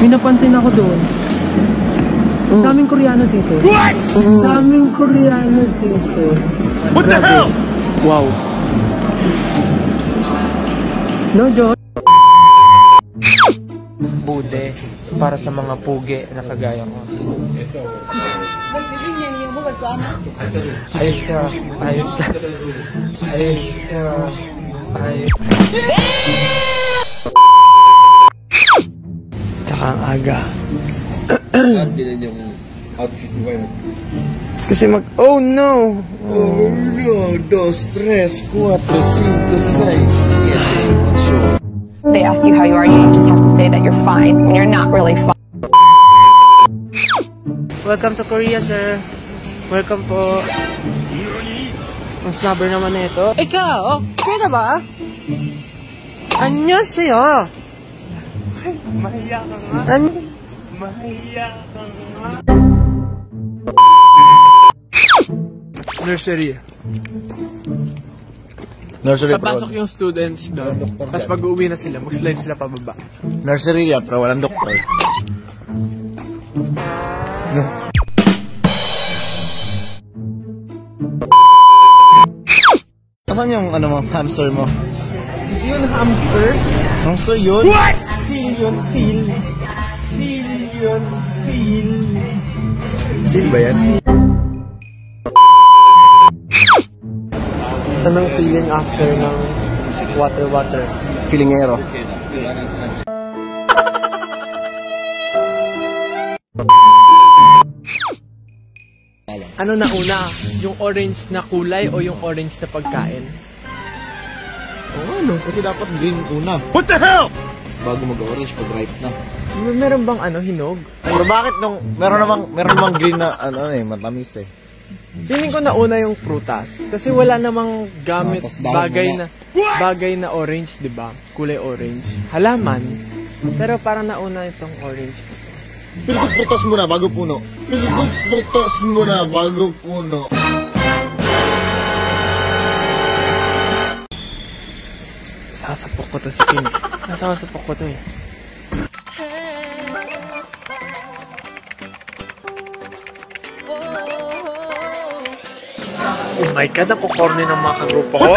May napansin ako doon. Daming Koreano dito. Daming Koreano dito. What the hell? Wow. No joke. Bude para sa mga pugi na kagaya ko. Ayos ka. Ayos ka. Ayos ka. Ayos. Tsaka ang aga. Ganyan yung outfit mo kayo. Kasi oh no! Oh no! 2, 3, 4, 5, 6, 7, 8. They ask you how you are, you just have to say that you're fine when you're not really fine. Welcome to Korea, sir. Welcome po. Ang snubber naman na ito. Ikaw, okay na ba? Annyeonghaseyo. Ay, mahiya ka nga. Mahiya ka nga. Nursery. Nursery Papasok yung students doon. Tapos pag uuwi na sila, mag-slide sila pababa. Nursery yan, pero walang doktor. Asan yung hamster mo? Yun, hamster? Hamster yun? What? Seal yun, seal. Seal yun, seal. Seal ba yan? Anong feeling after ng water? Feelingero. Ano na una? Yung orange na kulay o yung orange na pagkain? Oo, kasi dapat green una. What the hell? Bago mag-orange pag ripe na. Meron bang hinog? Pero bakit meron namang green na matamis eh. Feeling ko nauna yung prutas. Kasi wala namang gamit bagay na orange, di ba? Kulay orange. Halaman. Pero parang nauna itong orange. Pilikot prutas muna bago puno. Pilikot prutas muna bago puno. Sasapok ko to si Kim. Sasapok ko to eh. Oh my God, ang kukorny ng mga kagrupo ko.